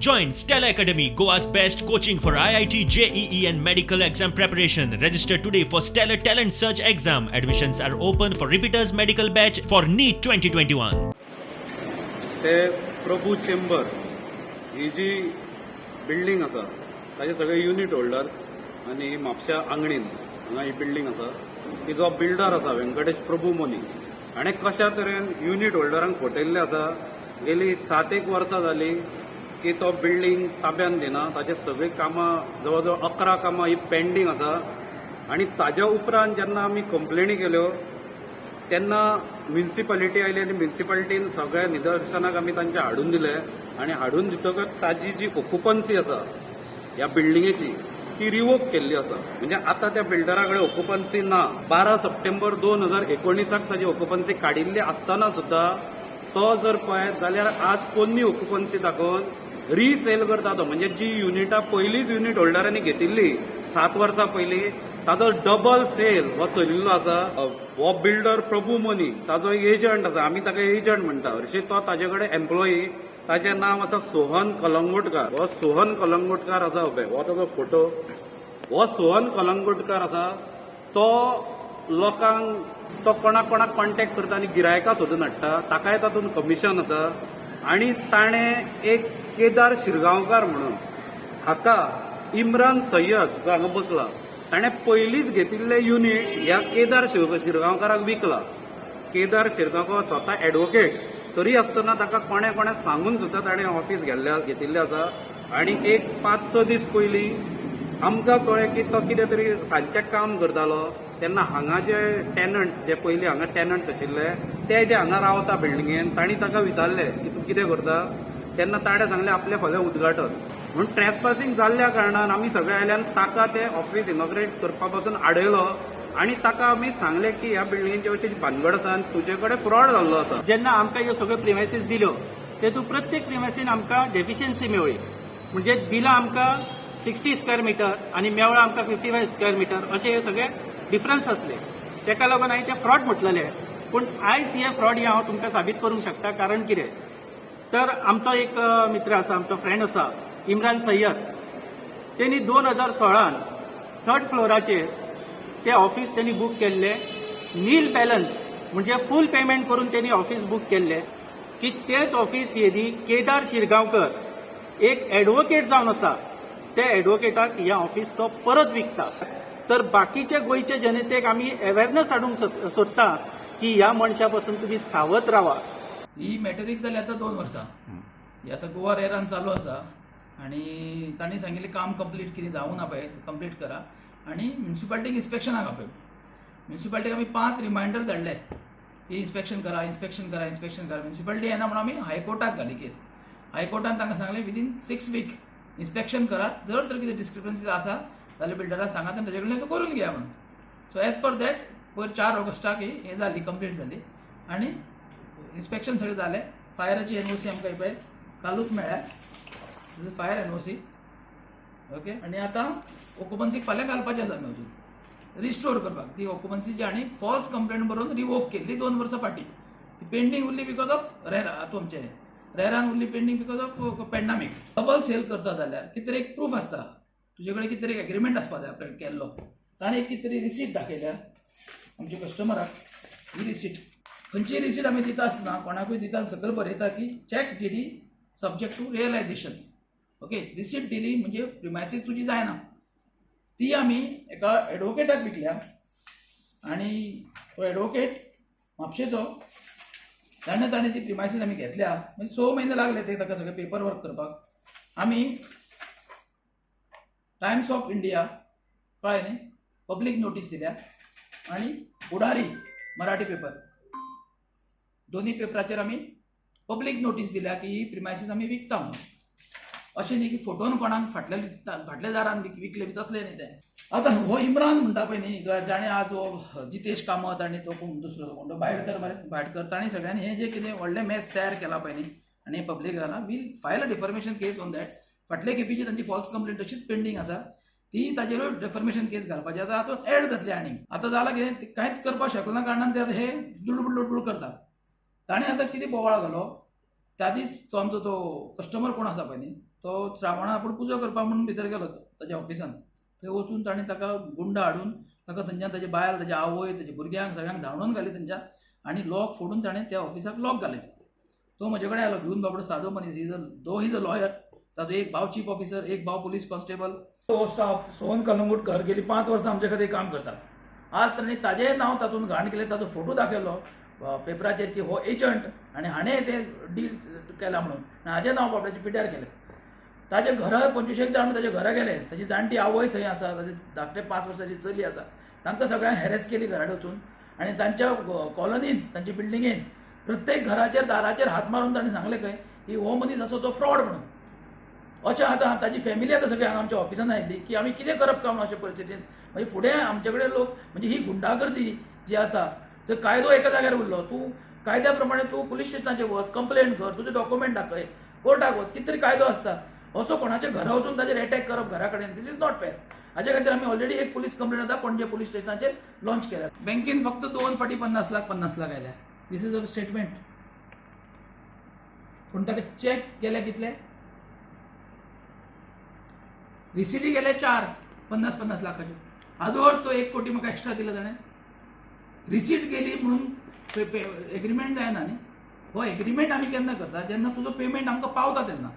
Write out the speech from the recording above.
Join Stella Academy, Goa's best coaching for IIT, JEE and medical exam preparation. Register today for Stellar Talent Search exam. Admissions are open for repeaters medical batch for NEET 2021. ते प्रभू chambers ही जी building आसा ताजे सगळे unit holders आनी म्हापशा आंगणीन हांगा ही building आसा ती जो builder आसा वेंकटेश प्रभू मोनी हाणें कशा तरेन युनिट होल्डरांक फटयल्ले आसा गेली 7-1 वर्सां जाली की तो बिल्डिंग ताब्यान दिना ताजे सगळी कामां जवळ जवळ 11 कामां ही पेंडींग आसा आनी ताज्या उपरांत जेन्ना आमी कंप्लेनी केल्यो तेन्ना म्युनिसिपालिटी आयली आनी म्युनिसिपालिटीन सगळ्या निदर्शनाक आमी तांचे हाडून दिले आनी हाडून दितकच ताजी जी ऑक्युपन्सी आसा ह्या बिल्डिंगेची ती रिवोक केल्ली आसा म्हणजे आतां त्या बिल्डरा कडेन ऑक्युपन्सी ना 12 सप्टेंबर 2019 ताजी ऑक्युपन्सी काडिल्ली आसतना सुद्दां तो जर पळयत जाल्यार आज कोणी ऑक्युपन्सी दाखोवन रिसेल करता तो म्हणजे जी युनिटां पयलींच युनिट होल्डरांनी घेतिल्ली 7 वर्सां पयलीं ताजो डबल सेल हो चलिल्लो आसा हो बिल्डर प्रभू मोनी ताजो एजंट आसा आमी ताका एजंट म्हणटा हरशी तो ताजे कडेन एम्प्लॉई ताचें नांव आसा सोहन कलंगुटकार हो सोहन कलंगुटकार आसा हो ताजो फोटो हो सोहन कलंगुटकार आसा तो लोकांक तो कोणाक कोणाक कॉन्टॅक्ट करता आनी गिरायकां सोदून हाडटा ताकाय तातूंत कमिशन आसा आनी ताणें एक केदार शिरगांवकार म्हणून हाका इम्रान सय्यद जो हांगा बसला ताणें पयलींच घेतिल्लें युनिट ह्या केदार शिरगांवकाराक विकला केदार शिरगांवकार स्वता एडवोकेट तरी आसतना ताका कोणे सांगून सुद्दां ताणें ऑफीस घेतिल्लें आसा आनी एक 5-6 दीस पयलीं आमकां कळ्ळें की तो कितें तरी सांजचें काम करतालो तेन्ना हांगा जे टॅनंट्स जे पयलीं हांगा टॅनंट्स आशिल्ले ते जे हांगा रावता बिल्डिंगेन तांणी ताका विचारलें की तूं कितें करता तेन्ना ताणें सांगलें आपलें फाल्यां उद्घाटन म्हणून ट्रेसपासींग जाल्ल्या कारणान आमी सगळे आयल्यान ताका तें ऑफीस इनॉग्रेट करपा पासून आडयलो आनी ताका आमी सांगलें की ह्या बिल्डिंगेची अशी भानगड आसा आनी तुजे कडेन फ्रॉड जाल्लो आसा जेन्ना आमकां ह्यो सगळ्यो प्रिमायसीस दिल्यो तेतूंत प्रत्येक प्रिमायसीन आमकां डेफिशियन्सी मेळ्ळी म्हणजे दिला आमकां 60 स्क्वेअर मिटर आनी मेवळा आमकां 55 स्क्वेअर मिटर अशे हे सगळे डिफरन्स असले तेका लागून हांवें ते फ्रॉड म्हटलेले पूण आयज हे फ्रॉड हे हांव तुमकां साबीत करूंक शकता कारण कितें तर आमचो एक मित्र आसा आमचो फ्रेंड आसा इम्रान सय्यद तेणी 2016 3rd फ्लोराचेर ते ऑफीस त्यांनी बूक केल्ले नील बॅलन्स म्हणजे फूल पेमेंट करून त्यांनी ऑफीस बूक केल्ले की तेच ऑफीस येदी केदार शिरगांवकर एक एडवोकेट जावन आसा त्या एडवोकेटाक ह्या ऑफीस तो परत विकता तर बाकीच्या गोंयच्या जनतेक आमी अवेरनेस हाडूंक सोदता की ह्या मनशा पासून तुमी सावध रावा ही मॅटरीक जाली आतां 2 वर्सां ही आतां गोवा रेरान चालू आसा आनी तांणी सांगिल्लें काम कंप्लीट कितें जावूं ना पळय कंप्लीट करा आनी म्युनिसिपालिटीक इन्स्पेक्शनाक आपय म्युनिसिपालिटीक आमी 5 रिमायंडर धाडले की इन्स्पेक्शन करा म्युनिसिपालिटी येना म्हणून आमी हायकोर्टाक घाली केस हायकोर्टान तांकां सांगलें विदीन 6 वीक इन्स्पेक्शन करात जर तर कितें डिस्क्रिपन्सीज आसा जाल्यार बिल्डराक सांगात आनी ताजे कडल्यान तो करून घेया म्हणून सो एज पर दॅट पयर 4 ऑगस्टाक ही जाली कंप्लीट जाली आनी इन्स्पेक्शन सगळें जालें फायराची एनओसी आमकां पळय कालूच मेळ्ळ्या फायर एनओसी ओके आनी आतां ऑक्युपन्सीक फाल्यां घालपाचें आसा आमी अजून रिस्टोर करपाक ती ऑक्युपन्सी जी आनी फॉल्स कंप्लेंट बरोवन रिवोक केल्ली 2 वर्सां फाटीं ती पेंडींग उरली बिकॉज ऑफ तुमचें रेरान उरली pending because of pandemic double sale करता जाल्यार कितें तरी एक प्रूफ आसता तुजे कडेन कितें तरी एग्रीमेंट आसपा जाय आपल्यान केल्लो ताणें एक कितें तरी रिसीट दाखयल्या आमच्या कस्टमराक ही रिसीट खंयची रिसीट आमी दिता आसतना कोणाकूय दिता सकयल बरयता की cheque DD subject to realisation okay receipt दिली म्हणजे प्रिमायसीस तुजी जायना ती आमी एका एडवोकेटाक विकल्या आनी तो एडवोकेट म्हापशेचो ताणें ती प्रिमायसीस आमी घेतल्या म्हणजे 6 म्हयने लागले ते ताका सगळें पेपर वर्क करपाक आमी टायम्स ऑफ इंडिया कळ्ळें न्ही पब्लीक नोटीस दिल्या आनी उडारी मराठी पेपर दोन्ही पेपराचेर आमी पब्लीक नोटीस दिल्या की ही प्रिमायसीस आमी विकता म्हणून अशें न्ही की फोटोन कोणाक फाटल्या दारान विकले बी तसलें न्ही तें आतां हो इम्रान म्हणटा पळय न्ही जाणें आज हो जितेश कामत आनी तो कोण दुसरो कोण तो भाटकर तांणी सगळ्यांनी हें जें कितें व्हडलें मॅस तयार केला पळय न्ही आनी हें पब्लीक घाला will file a deformation case on that फाटले खेपेची तांची फॉल्स कंप्लेंट तशीच पेंडींग आसा ती ताजेरूय डिफॉर्मेशन केस घालपाची आसा आतां एड जातली आनी आतां जालां कितें कांयच करपाक शकना कारणान ते आतां हे लुडबुड करता ताणें आतां कितें बोवाळ घालो त्या दीस तो आमचो तो कस्टमर कोण आसा पळय न्ही तो श्रावणां आपूण पुजो करपाक म्हणून भितर गेलो ताच्या ऑफिसान. थंय वचून ताणें ताका गुंड हाडून ताका थंयच्यान ताचे बायल, ताचे आवय, ताचे भुरग्यांक सगळ्यांक धांवडोवन घाली थंयच्यान आनी लॉक फोडून ताणें त्या ऑफिसाक लॉक घालें. तो म्हजे कडेन आयलो भिवून बाबडो सादो मनीस. Is a lawyer. ताजो एक भाव चीफ ऑफिसर, एक भाव पुलीस कॉन्स्टेबल. तो स्टाफ सोहन कलंगूटकर गेली 5 वर्सां आमचे खातीर काम करता. आज ताणें ताजें नांव तातूंत घाण केलें, ताजो फोटो दाखयलो पेपराचेर की हो एजंट आनी हाणें तें डील केलां म्हणून. हाजें नांव बाबड्याच्या पिड्यार केलें. ताजे घरा 25 जाण ताजे घरा गेले. ताची जाणटी आवय थंय आसा, ताजे धाकटे 5 वर्साची चली आसा. तांकां सगळ्यांक हॅरेस केली घरा वचून आनी तांच्या कॉलनीन, तांचे बिल्डिंगेन प्रत्येक घराचेर दाराचेर हात मारून ताणें सांगलें खंय की हो मनीस आसा तो फ्रॉड म्हणून. अशें आतां ताजी फॅमिली आतां सगळी हांगा आमच्या ऑफिसान आयिल्ली की आमी कितें करप काय म्हणून अशे परिस्थितीन. म्हणजे फुडें आमचे कडेन लोक म्हणजे ही गुंडागर्दी जी आसा, जर कायदो एका जाग्यार उरलो, तूं कायद्या प्रमाणे तूं पुलीस स्टेशनाचेर वच, कंप्लेंट कर, तुजे डॉक्युमेंट दाखय, कोर्टाक वच, कितें तरी कायदो आसता. असो कोणाच्या घरा वचून ताजेर अटॅक करप घरा कडेन, दीस इज नॉट फेअर. हाचे खातीर आमी ऑलरेडी एक पुलीस कंप्लेंट आतां पणजे पुलीस स्टेशनाचेर लॉन्च केल्या. बँकेन फक्त 2 फावटी 50 लाख आयल्या. This is a statement. पूण ताका चॅक केले कितले? रिसिटी गेले 4 50 लाखाच्यो. आजवर तो 1 कोटी म्हाका एक्स्ट्रा दिला ताणें. रिसीट गेली म्हणून एग्रीमेंट जायना न्ही. हो एग्रीमेंट आमी केन्ना करता जेन्ना तुजो पेमेंट आमकां पावता तेन्ना.